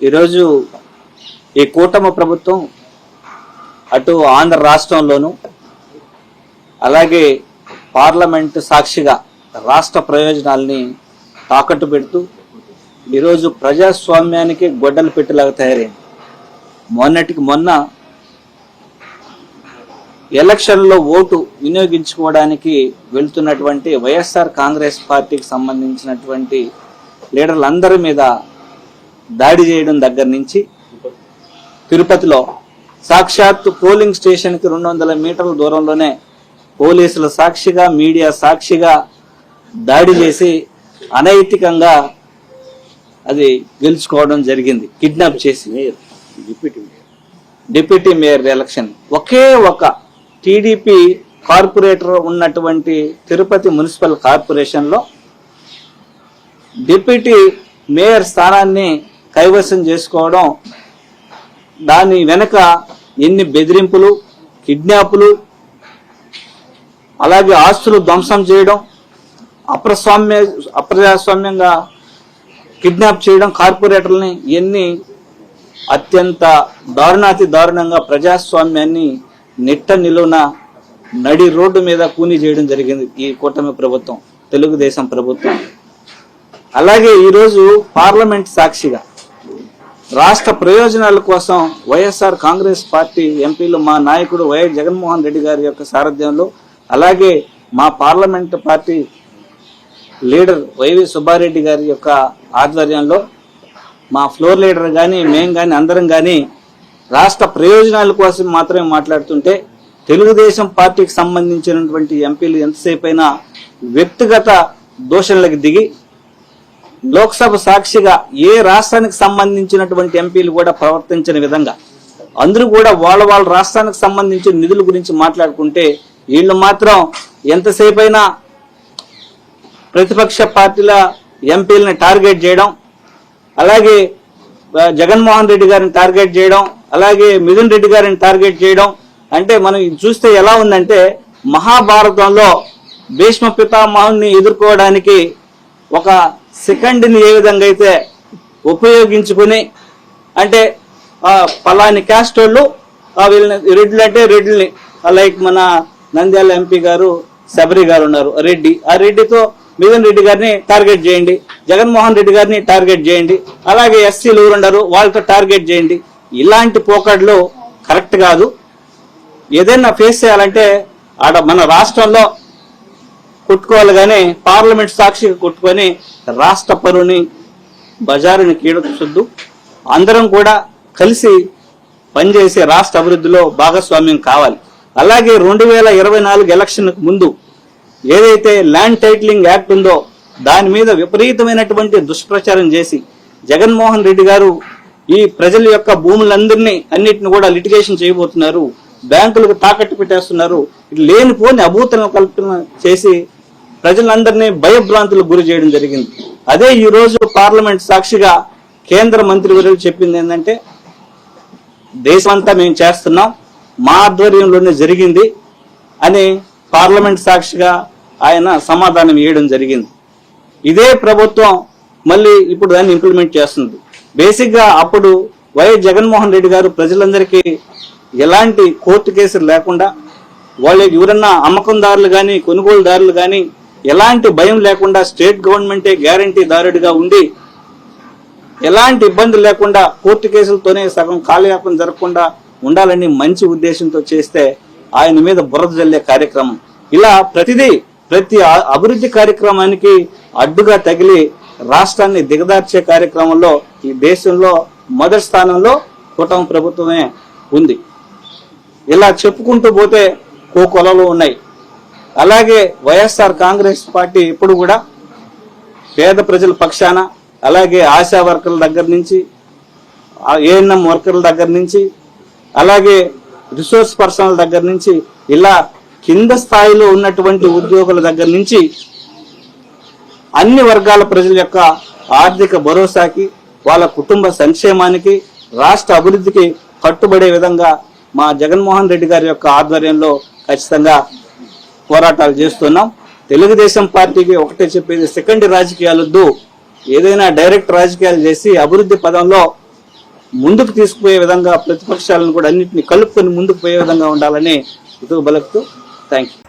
ఈరోజు ఈ కూటమి ప్రభుత్వం అటు ఆంధ్ర రాష్ట్రంలోనూ అలాగే పార్లమెంటు సాక్షిగా రాష్ట్ర ప్రయోజనాల్ని తాకట్టు పెడుతూ ఈరోజు ప్రజాస్వామ్యానికి గొడ్డలు పెట్టేలాగా తయారైంది. మొన్నటికి మొన్న ఎలక్షన్లో ఓటు వినియోగించుకోవడానికి వెళ్తున్నటువంటి వైఎస్ఆర్ కాంగ్రెస్ పార్టీకి సంబంధించినటువంటి లీడర్లందరి మీద దాడి చేయడం దగ్గర నుంచి తిరుపతిలో సాక్షాత్తు పోలింగ్ స్టేషన్కి 200 మీటర్ల దూరంలోనే పోలీసుల సాక్షిగా మీడియా సాక్షిగా దాడి చేసి అనైతికంగా అది గెలుచుకోవడం జరిగింది. కిడ్నాప్ చేసి డిప్యూటీ మేయర్ ఎలక్షన్ ఒకే ఒక టీడీపీ కార్పొరేటర్ ఉన్నటువంటి తిరుపతి మున్సిపల్ కార్పొరేషన్లో డిప్యూటీ మేయర్ స్థానాన్ని కైవసం చేసుకోవడం, దాని వెనక ఎన్ని బెదిరింపులు, కిడ్నాపులు, అలాగే ఆస్తులు ధ్వంసం చేయడం, అప్రజాస్వామ్యంగా కిడ్నాప్ చేయడం, కార్పొరేటర్లని ఎన్ని అత్యంత దారుణాతి దారుణంగా ప్రజాస్వామ్యాన్ని నిట్ట నిలువున నడి రోడ్డు మీద కూని చేయడం జరిగింది ఈ కూటమి ప్రభుత్వం, తెలుగుదేశం ప్రభుత్వం. అలాగే ఈరోజు పార్లమెంట్ సాక్షిగా రాష్ట్ర ప్రయోజనాల కోసం వైఎస్ఆర్ కాంగ్రెస్ పార్టీ ఎంపీలు మా నాయకుడు వైఎస్ జగన్మోహన్ రెడ్డి గారి యొక్క సారథ్యంలో, అలాగే మా parliament party leader YV Subba Reddy గారి యొక్క ఆధ్వర్యంలో మా ఫ్లోర్ లీడర్ కానీ మేము కానీ అందరం కానీ రాష్ట్ర ప్రయోజనాల కోసం మాత్రమే మాట్లాడుతుంటే, తెలుగుదేశం పార్టీకి సంబంధించినటువంటి ఎంపీలు ఎంతసేపు అయినా వ్యక్తిగత దూషణలకు దిగి లోక్సభ సాక్షిగా ఏ రాష్ట్రానికి సంబంధించినటువంటి ఎంపీలు కూడా ప్రవర్తించిన విధంగా అందరూ కూడా వాళ్ళ రాష్ట్రానికి సంబంధించిన నిధుల గురించి మాట్లాడుకుంటే, వీళ్ళు మాత్రం ఎంతసేపు అయినా ప్రతిపక్ష పార్టీల ఎంపీలని టార్గెట్ చేయడం, అలాగే జగన్మోహన్ రెడ్డి గారిని టార్గెట్ చేయడం, అలాగే మిథున్ రెడ్డి గారిని టార్గెట్ చేయడం. అంటే మనం చూస్తే ఎలా ఉందంటే, మహాభారతంలో భీష్మ పితామహుని ఎదుర్కోవడానికి ఒక సెకండ్ని ఏ విధంగా అయితే ఉపయోగించుకుని, అంటే పలాని క్యాస్ట్ వాళ్ళు వీళ్ళని రెడ్లు అంటే రెడ్లని, లైక్ మన నంద్యాల ఎంపీ గారు శబరి గారు ఉన్నారు రెడ్డి, ఆ రెడ్డితో మిథున్ రెడ్డి గారిని టార్గెట్ చేయండి, జగన్మోహన్ రెడ్డి గారిని టార్గెట్ చేయండి, అలాగే ఎస్సీలు ఎవరున్నారు వాళ్ళతో టార్గెట్ చేయండి. ఇలాంటి పోకడ్లు కరెక్ట్ కాదు. ఏదైనా ఫేస్ చేయాలంటే ఆడ మన రాష్ట్రంలో కొట్టుకోవాలి, కానీ పార్లమెంట్ సాక్షిగా కొట్టుకొని రాష్ట్ర పరుని బజారుని కీడొద్దు. అందరం కూడా కలిసి పనిచేసే రాష్ట్ర అభివృద్ధిలో భాగస్వామ్యం కావాలి. అలాగే 2024 ఎలక్షన్కు ముందు ఏదైతే ల్యాండ్ టైటిలింగ్ యాక్ట్ ఉందో దాని మీద విపరీతమైనటువంటి దుష్ప్రచారం చేసి జగన్మోహన్ రెడ్డి గారు ఈ ప్రజల యొక్క భూములందరినీ అన్నిటిని కూడా లిటిగేషన్ చేయబోతున్నారు, బ్యాంకులకు తాకట్టు పెట్టేస్తున్నారు, లేనిపోని అభూతన కల్పన చేసి ప్రజలందరినీ భయభ్రాంతులకు గురి చేయడం జరిగింది. అదే ఈ రోజు పార్లమెంట్ సాక్షిగా కేంద్ర మంత్రివర్యులు చెప్పింది ఏంటంటే, దేశమంతా మేము చేస్తున్నాం, మా ఆధ్వర్యంలోనే జరిగింది అని పార్లమెంట్ సాక్షిగా ఆయన సమాధానం ఇవ్వడం జరిగింది. ఇదే ప్రభుత్వం మళ్ళీ ఇప్పుడు దాన్ని ఇంప్లిమెంట్ చేస్తుంది. బేసిక్ గా అప్పుడు వైఎస్ జగన్మోహన్ రెడ్డి గారు ప్రజలందరికీ ఎలాంటి కోర్టు కేసులు లేకుండా, వాళ్ళకి ఎవరన్నా అమ్మకందారులు కానీ కొనుగోలుదారులు కానీ ఎలాంటి భయం లేకుండా స్టేట్ గవర్నమెంటే గ్యారంటీదారుడిగా ఉండి ఎలాంటి ఇబ్బందులు లేకుండా కోర్టు కేసులతోనే సగం కాలయాపన జరగకుండా ఉండాలని మంచి ఉద్దేశంతో చేస్తే ఆయన మీద బురద జల్లే కార్యక్రమం, ఇలా ప్రతి అభివృద్ధి కార్యక్రమానికి అడ్డుగా తగిలి రాష్ట్రాన్ని దిగదార్చే కార్యక్రమంలో ఈ దేశంలో మొదటి స్థానంలో కూటమి ప్రభుత్వమే ఉంది. ఇలా చెప్పుకుంటూ పోతే కోకొలలు ఉన్నాయి. అలాగే వైఎస్ఆర్ కాంగ్రెస్ పార్టీ ఇప్పుడు కూడా పేద ప్రజల పక్షాన, అలాగే ఆశా వర్కర్ల దగ్గర నుంచి, ఏఎన్ఎం వర్కర్ల దగ్గర నుంచి, అలాగే రిసోర్స్ పర్సనల్ దగ్గర నుంచి, ఇలా కింద స్థాయిలో ఉన్నటువంటి ఉద్యోగుల దగ్గర నుంచి అన్ని వర్గాల ప్రజల యొక్క ఆర్థిక భరోసాకి, వాళ్ళ కుటుంబ సంక్షేమానికి, రాష్ట్ర అభివృద్ధికి కట్టుబడే విధంగా మా జగన్మోహన్ రెడ్డి గారి యొక్క ఆధ్వర్యంలో ఖచ్చితంగా పోరాటాలు చేస్తున్నాం. తెలుగుదేశం పార్టీకి ఒకటే చెప్పేది, సెకండరీ రాజకీయాలొద్దు, ఏదైనా డైరెక్ట్ రాజకీయాలు చేసి అభివృద్ధి పదంలో ముందుకు తీసుకుపోయే విధంగా ప్రతిపక్షాలను కూడా అన్నింటినీ కలుపుకొని ముందుకు పోయే విధంగా ఉండాలని ఇతూ బలుకుతూ థ్యాంక్ యూ.